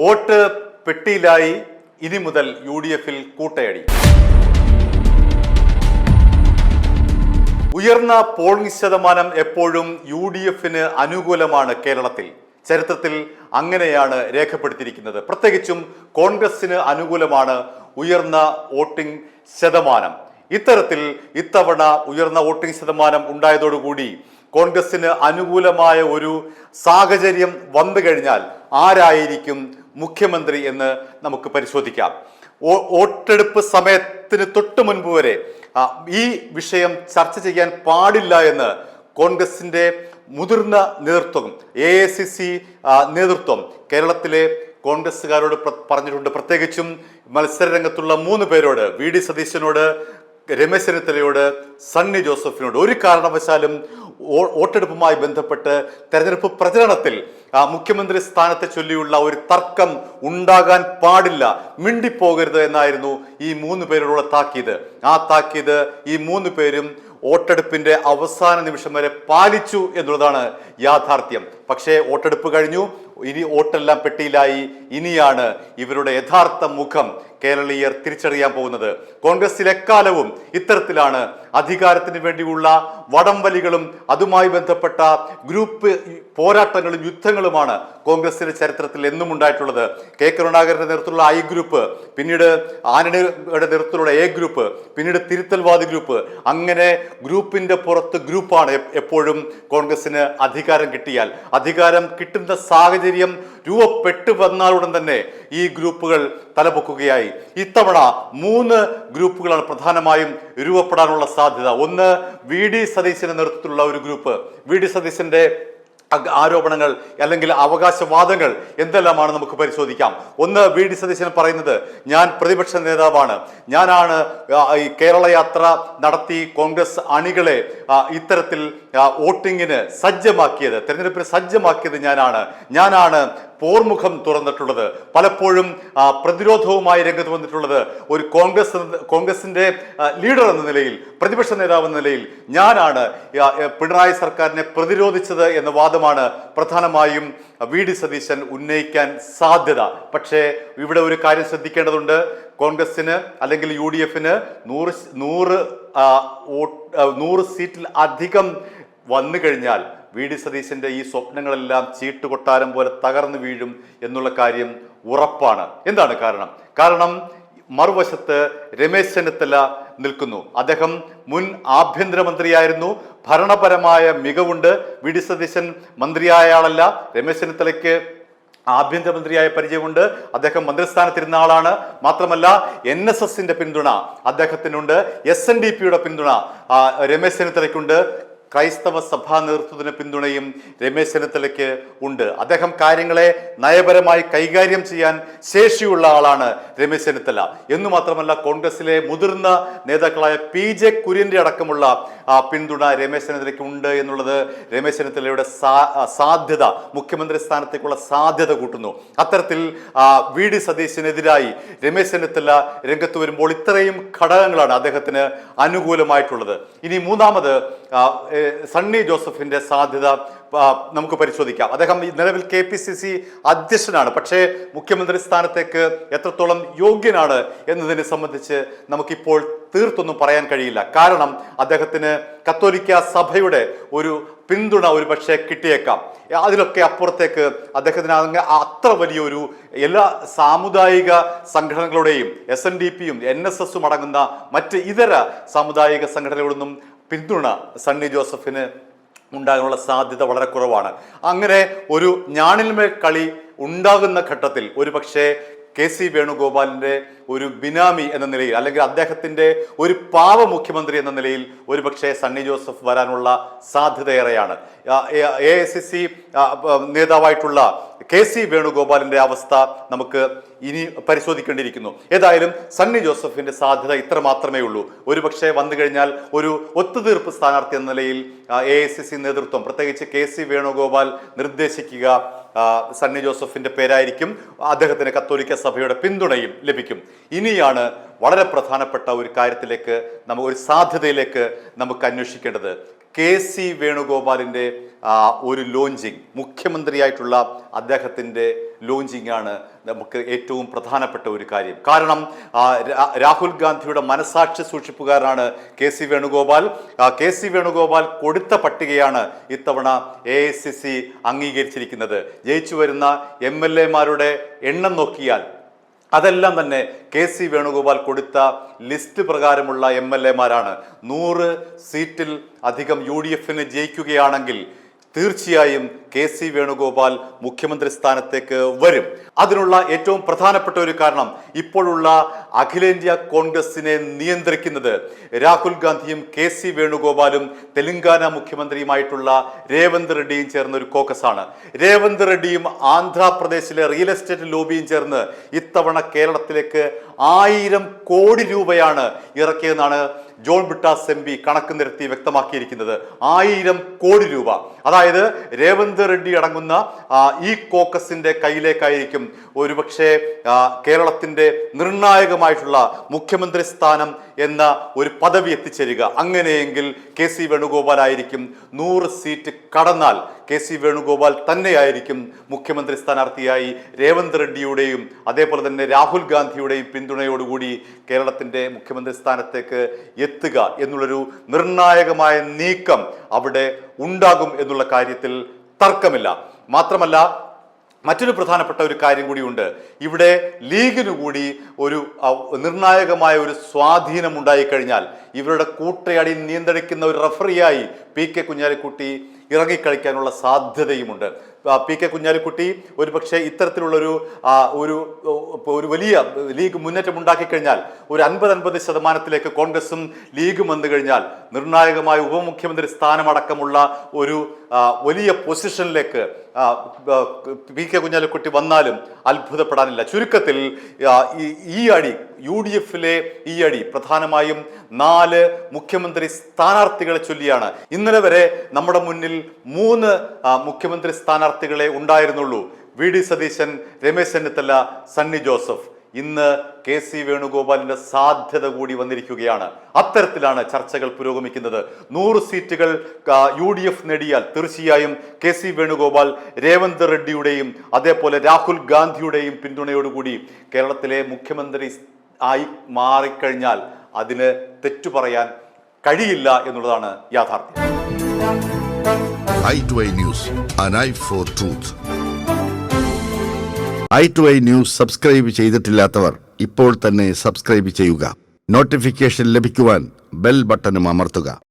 Vote പെട്ടിയിലായി, ഇനി മുതൽ UDF-ൽ കൂട്ടയടി. ഉയർന്ന പോളിംഗ് ശതമാനം എപ്പോഴും UDF-ന് അനുകൂലമാണ്. കേരളത്തിൽ ചരിത്രത്തിൽ അങ്ങനെയാണ് രേഖപ്പെടുത്തിയിരിക്കുന്നത്. പ്രത്യേകിച്ചും കോൺഗ്രസിന് അനുകൂലമാണ് ഉയർന്ന വോട്ടിംഗ് ശതമാനം. ഇത്തവണ ഉയർന്ന വോട്ടിംഗ് ശതമാനം ഉണ്ടായതോടുകൂടി കോൺഗ്രസിന് അനുകൂലമായ ഒരു സാഹചര്യം വന്നു കഴിഞ്ഞാൽ ആരായിരിക്കും മുഖ്യമന്ത്രി എന്ന് നമുക്ക് പരിശോധിക്കാം. വോട്ടെടുപ്പ് സമയത്തിന് തൊട്ട് മുൻപ് വരെ ഈ വിഷയം ചർച്ച ചെയ്യാൻ പാടില്ല എന്ന് കോൺഗ്രസിന്റെ മുതിർന്ന നേതൃത്വം, AICC നേതൃത്വം കേരളത്തിലെ കോൺഗ്രസ്സുകാരോട് പറഞ്ഞിട്ടുണ്ട്. പ്രത്യേകിച്ചും മത്സരരംഗത്തുള്ള 3 പേരോട്, VD സതീശനോട്, രമേശ് ചെന്നിത്തലയോട്, സണ്ണി ജോസഫിനോട് ഒരു കാരണവശാലും വോട്ടെടുപ്പുമായി ബന്ധപ്പെട്ട് തെരഞ്ഞെടുപ്പ് പ്രചരണത്തിൽ മുഖ്യമന്ത്രി സ്ഥാനത്തെ ചൊല്ലിയുള്ള ഒരു തർക്കം ഉണ്ടാകാൻ പാടില്ല, മിണ്ടിപ്പോകരുത് എന്നായിരുന്നു ഈ 3 പേരോടുള്ള താക്കീത്. ആ താക്കീത് ഈ 3 പേരും വോട്ടെടുപ്പിന്റെ അവസാന നിമിഷം വരെ പാലിച്ചു എന്നുള്ളതാണ് യാഥാർത്ഥ്യം. പക്ഷേ വോട്ടെടുപ്പ് കഴിഞ്ഞു, ഇനി വോട്ടെല്ലാം പെട്ടിയിലായി. ഇനിയാണ് ഇവരുടെ യഥാർത്ഥ മുഖം കേരളീയർ തിരിച്ചറിയാൻ പോകുന്നത്. കോൺഗ്രസിൽ എക്കാലവും ഇത്തരത്തിലാണ് അധികാരത്തിന് വേണ്ടിയുള്ള വടംവലികളും അതുമായി ബന്ധപ്പെട്ട ഗ്രൂപ്പ് പോരാട്ടങ്ങളും യുദ്ധങ്ങളുമാണ് കോൺഗ്രസിന്റെ ചരിത്രത്തിൽ എന്നും ഉണ്ടായിട്ടുള്ളത്. K കരുണാകരന്റെ നേതൃത്വത്തിലുള്ള I ഗ്രൂപ്പ്, പിന്നീട് ആന്റണിയുടെ നേതൃത്വത്തിലുള്ള A ഗ്രൂപ്പ്, പിന്നീട് തിരുത്തൽവാദി ഗ്രൂപ്പ്, അങ്ങനെ ഗ്രൂപ്പിന്റെ പുറത്ത് ഗ്രൂപ്പാണ് എപ്പോഴും കോൺഗ്രസിന് അധികാരം കിട്ടിയാൽ. അധികാരം കിട്ടുന്ന സാഹചര്യം രൂപപ്പെട്ടു വന്നാലുടൻ തന്നെ ഈ ഗ്രൂപ്പുകൾ തലപൊക്കുകയായി. ഇത്തവണ 3 ഗ്രൂപ്പുകളാണ് പ്രധാനമായും രൂപപ്പെടാനുള്ള സാധ്യത. ഒന്ന്, VD സതീശന്റെ നേതൃത്വത്തിലുള്ള ഒരു ഗ്രൂപ്പ്. VD സതീശന്റെ ആരോപണങ്ങൾ അല്ലെങ്കിൽ അവകാശവാദങ്ങൾ എന്തെല്ലാമാണ് നമുക്ക് പരിശോധിക്കാം. ഒന്ന്, VD സതീശൻ പറയുന്നത്, ഞാൻ പ്രതിപക്ഷ നേതാവാണ്, ഞാനാണ് ഈ കേരള യാത്ര നടത്തി കോൺഗ്രസ് അണികളെ ഇത്തരത്തിൽ വോട്ടിങ്ങിന് സജ്ജമാക്കിയത്, തെരഞ്ഞെടുപ്പിന് സജ്ജമാക്കിയത് ഞാനാണ് പോർമുഖം തുറന്നിട്ടുള്ളത്, പലപ്പോഴും പ്രതിരോധവുമായി രംഗത്ത് വന്നിട്ടുള്ളത്. ഒരു കോൺഗ്രസിന്റെ ലീഡർ എന്ന നിലയിൽ, പ്രതിപക്ഷ നേതാവ് എന്ന നിലയിൽ ഞാനാണ് പിണറായി സർക്കാരിനെ പ്രതിരോധിച്ചത് എന്ന വാദമാണ് പ്രധാനമായും VD സതീശൻ ഉന്നയിക്കാൻ സാധ്യത. പക്ഷേ ഇവിടെ ഒരു കാര്യം ശ്രദ്ധിക്കേണ്ടതുണ്ട്. കോൺഗ്രസിന് അല്ലെങ്കിൽ UDF-ന് 100 സീറ്റിൽ അധികം വന്നു കഴിഞ്ഞാൽ VD സതീശന്റെ ഈ സ്വപ്നങ്ങളെല്ലാം ചീട്ടുകൊട്ടാരം പോലെ തകർന്നു വീഴും എന്നുള്ള കാര്യം ഉറപ്പാണ്. എന്താണ് കാരണം മറുവശത്ത് രമേശ് ചെന്നിത്തല നിൽക്കുന്നു. അദ്ദേഹം മുൻ ആഭ്യന്തരമന്ത്രിയായിരുന്നു, ഭരണപരമായ മികവുണ്ട്. VD സതീശൻ മന്ത്രിയായ ആളല്ല, രമേശ് ചെന്നിത്തലയ്ക്ക് ആഭ്യന്തരമന്ത്രിയായ പരിചയമുണ്ട്, അദ്ദേഹം മന്ത്രിസ്ഥാനത്തിരുന്ന ആളാണ്. മാത്രമല്ല NSSന്റെ പിന്തുണ അദ്ദേഹത്തിനുണ്ട്, SNDPയുടെ പിന്തുണ രമേശ് ചെന്നിത്തലയ്ക്കുണ്ട്, ക്രൈസ്തവ സഭാ നേതൃത്വത്തിന് പിന്തുണയും രമേശ് ചെന്നിത്തലയ്ക്ക് ഉണ്ട്. അദ്ദേഹം കാര്യങ്ങളെ നയപരമായി കൈകാര്യം ചെയ്യാൻ ശേഷിയുള്ള ആളാണ് രമേശ് ചെന്നിത്തല. എന്നു മാത്രമല്ല കോൺഗ്രസിലെ മുതിർന്ന നേതാക്കളായ PJ കുര്യന്റെ അടക്കമുള്ള പിന്തുണ രമേശ് ചെന്നിത്തലയ്ക്ക് ഉണ്ട് എന്നുള്ളത് രമേശ് ചെന്നിത്തലയുടെ സാധ്യത, മുഖ്യമന്ത്രി സ്ഥാനത്തേക്കുള്ള സാധ്യത കൂട്ടുന്നു. അത്തരത്തിൽ VD സതീശനെതിരായി രമേശ് ചെന്നിത്തല രംഗത്ത് വരുമ്പോൾ ഇത്രയും ഘടകങ്ങളാണ് അദ്ദേഹത്തിന് അനുകൂലമായിട്ടുള്ളത്. ഇനി മൂന്നാമത് സണ്ണി ജോസഫിന്റെ സാധ്യത നമുക്ക് പരിശോധിക്കാം. അദ്ദേഹം നിലവിൽ KPCC അധ്യക്ഷനാണ്. പക്ഷേ മുഖ്യമന്ത്രി സ്ഥാനത്തേക്ക് എത്രത്തോളം യോഗ്യനാണ് എന്നതിനെ സംബന്ധിച്ച് നമുക്കിപ്പോൾ തീർത്തൊന്നും പറയാൻ കഴിയില്ല. കാരണം അദ്ദേഹത്തിന് കത്തോലിക്ക സഭയുടെ ഒരു പിന്തുണ ഒരു പക്ഷേ കിട്ടിയേക്കാം. അതിലൊക്കെ അപ്പുറത്തേക്ക് അദ്ദേഹത്തിന് അത്ര വലിയൊരു എല്ലാ സാമുദായിക സംഘടനകളുടെയും SNDPയും NSSും അടങ്ങുന്ന മറ്റ് ഇതര സാമുദായിക സംഘടനകളൊന്നും പിന്തുണ സണ്ണി ജോസഫിന് ഉണ്ടാകാനുള്ള സാധ്യത വളരെ കുറവാണ്. അങ്ങനെ ഒരു ഞാണിന്മേൽ കളി ഉണ്ടാകുന്ന ഘട്ടത്തിൽ ഒരു പക്ഷേ KC വേണുഗോപാലിന്റെ ഒരു ബിനാമി എന്ന നിലയിൽ അല്ലെങ്കിൽ അദ്ദേഹത്തിന്റെ ഒരു പാവ മുഖ്യമന്ത്രി എന്ന നിലയിൽ ഒരുപക്ഷെ സണ്ണി ജോസഫ് വരാനുള്ള സാധ്യതയേറെയാണ്. AICC നേതാവായിട്ടുള്ള KC വേണുഗോപാലിന്റെ അവസ്ഥ നമുക്ക് ഇനി പരിശോധിക്കേണ്ടിയിരിക്കുന്നു. ഏതായാലും സണ്ണി ജോസഫിന്റെ സാധ്യത ഇത്ര മാത്രമേ ഉള്ളൂ. ഒരുപക്ഷെ വന്നു കഴിഞ്ഞാൽ ഒരു ഒത്തുതീർപ്പ് സ്ഥാനാർത്ഥി എന്ന നിലയിൽ AICC നേതൃത്വം, പ്രത്യേകിച്ച് KC വേണുഗോപാൽ നിർദ്ദേശിക്കുക സണ്ണി ജോസഫിന്റെ പേരായിരിക്കും. അദ്ദേഹത്തിന് കത്തോലിക്ക സഭയുടെ പിന്തുണയും ലഭിക്കും. ഇനിയാണ് വളരെ പ്രധാനപ്പെട്ട ഒരു കാര്യത്തിലേക്ക്, ഒരു സാധ്യതയിലേക്ക് നമുക്ക് അന്വേഷിക്കേണ്ടത്. KC വേണുഗോപാലിൻ്റെ ഒരു ലോഞ്ചിങ്, മുഖ്യമന്ത്രിയായിട്ടുള്ള അദ്ദേഹത്തിൻ്റെ ലോഞ്ചിങ് ആണ് നമുക്ക് ഏറ്റവും പ്രധാനപ്പെട്ട ഒരു കാര്യം. കാരണം രാഹുൽ ഗാന്ധിയുടെ മനസാക്ഷി സൂക്ഷിപ്പുകാരനാണ് KC വേണുഗോപാൽ. KC വേണുഗോപാൽ കൊടുത്ത പട്ടികയാണ് ഇത്തവണ AICC അംഗീകരിച്ചിരിക്കുന്നത്. ജയിച്ചു വരുന്ന MLA-മാരുടെ എണ്ണം നോക്കിയാൽ അതെല്ലാം തന്നെ KC വേണുഗോപാൽ കൊടുത്ത ലിസ്റ്റ് പ്രകാരമുള്ള MLA-മാരാണ്. 100 സീറ്റിൽ അധികം UDF-ന് ജയിക്കുകയാണെങ്കിൽ തീർച്ചയായും KC വേണുഗോപാൽ മുഖ്യമന്ത്രി സ്ഥാനത്തേക്ക് വരും. അതിനുള്ള ഏറ്റവും പ്രധാനപ്പെട്ട ഒരു കാരണം, ഇപ്പോഴുള്ള അഖിലേന്ത്യാ കോൺഗ്രസിനെ നിയന്ത്രിക്കുന്നത് രാഹുൽ ഗാന്ധിയും KC വേണുഗോപാലും തെലങ്കാന മുഖ്യമന്ത്രിയുമായിട്ടുള്ള രേവന്ത് റെഡ്ഡിയും ചേർന്ന ഒരു കോക്കസാണ്. രേവന്ത് റെഡ്ഡിയും ആന്ധ്രാപ്രദേശിലെ റിയൽ എസ്റ്റേറ്റ് ലോബിയും ചേർന്ന് ഇത്തവണ കേരളത്തിലേക്ക് 1000 കോടി രൂപയാണ് ഇറക്കിയതെന്നാണ് ജോൺ ബ്രിട്ടാസ് MP കണക്ക് നിരത്തി വ്യക്തമാക്കിയിരിക്കുന്നത്. 1000 കോടി രൂപ. അതായത് രേവന്ത് റെഡ്ഡി അടങ്ങുന്ന ഈ കോക്കസിന്റെ കയ്യിലേക്കായിരിക്കും ഒരുപക്ഷെ കേരളത്തിന്റെ നിർണായകമായിട്ടുള്ള മുഖ്യമന്ത്രി സ്ഥാനം എന്ന ഒരു പദവി എത്തിച്ചേരുക. അങ്ങനെയെങ്കിൽ KC വേണുഗോപാൽ ആയിരിക്കും. 100 സീറ്റ് കടന്നാൽ KC വേണുഗോപാൽ തന്നെയായിരിക്കും മുഖ്യമന്ത്രി സ്ഥാനാർത്ഥിയായി രേവന്ത് റെഡ്ഡിയുടെയും അതേപോലെ തന്നെ രാഹുൽ ഗാന്ധിയുടെയും പിന്തുണയോടുകൂടി കേരളത്തിന്റെ മുഖ്യമന്ത്രി സ്ഥാനത്തേക്ക് എത്തുക എന്നുള്ളൊരു നിർണായകമായ നീക്കം അവിടെ ഉണ്ടാകും എന്നുള്ള കാര്യത്തിൽ തർക്കമില്ല. മാത്രമല്ല മറ്റൊരു പ്രധാനപ്പെട്ട ഒരു കാര്യം കൂടിയുണ്ട്. ഇവിടെ ലീഗിനു കൂടി ഒരു നിർണായകമായ ഒരു സ്വാധീനം ഉണ്ടായിക്കഴിഞ്ഞാൽ ഇവരുടെ കൂട്ടയടി നിയന്ത്രിക്കുന്ന ഒരു റഫറിയായി PK കുഞ്ഞാലിക്കുട്ടി ഇറങ്ങിക്കളിക്കാനുള്ള സാധ്യതയുമുണ്ട്. PK കുഞ്ഞാലിക്കുട്ടി ഒരുപക്ഷെ ഇത്തരത്തിലുള്ളൊരു ഒരു വലിയ ലീഗ് മുന്നേറ്റം ഉണ്ടാക്കി കഴിഞ്ഞാൽ ഒരു 50-50% കോൺഗ്രസും ലീഗും വന്നു കഴിഞ്ഞാൽ നിർണായകമായ ഉപമുഖ്യമന്ത്രി സ്ഥാനമടക്കമുള്ള ഒരു വലിയ പൊസിഷനിലേക്ക് PK കുഞ്ഞാലിക്കുട്ടി വന്നാലും അത്ഭുതപ്പെടാനില്ല. ചുരുക്കത്തിൽ ഈ അടി UDF-ലെ ഈ അടി പ്രധാനമായും 4 മുഖ്യമന്ത്രി സ്ഥാനാർത്ഥികളെ ചൊല്ലിയാണ്. ഇന്നലെ വരെ നമ്മുടെ മുന്നിൽ 3 മുഖ്യമന്ത്രി സ്ഥാനാർത്ഥികളെ ഉണ്ടായിരുന്നുള്ളൂ. VD സതീശൻ, രമേശ് ചെന്നിത്തല, സണ്ണി ജോസഫ്. ഇന്ന് KC വേണുഗോപാലിന്റെ സാധ്യത കൂടി വന്നിരിക്കുകയാണ്. അത്തരത്തിലാണ് ചർച്ചകൾ പുരോഗമിക്കുന്നത്. 100 സീറ്റുകൾ UDF നേടിയാൽ തീർച്ചയായും KC വേണുഗോപാൽ രേവന്ത് റെഡ്ഡിയുടെയും അതേപോലെ രാഹുൽ ഗാന്ധിയുടെയും പിന്തുണയോടുകൂടി കേരളത്തിലെ മുഖ്യമന്ത്രി ആയി മാറിക്കഴിഞ്ഞാൽ അതിന് തെറ്റു പറയാൻ കഴിയില്ല എന്നുള്ളതാണ് യാഥാർത്ഥ്യം. i2i News, an eye for truth. i2i News subscribe ചെയ്തിട്ടില്ലാത്തവർ ഇപ്പോൾ തന്നെ സബ്സ്ക്രൈബ് ചെയ്യുക. നോട്ടിഫിക്കേഷൻ ലഭിക്കുവാൻ ബെൽ ബട്ടണും അമർത്തുക.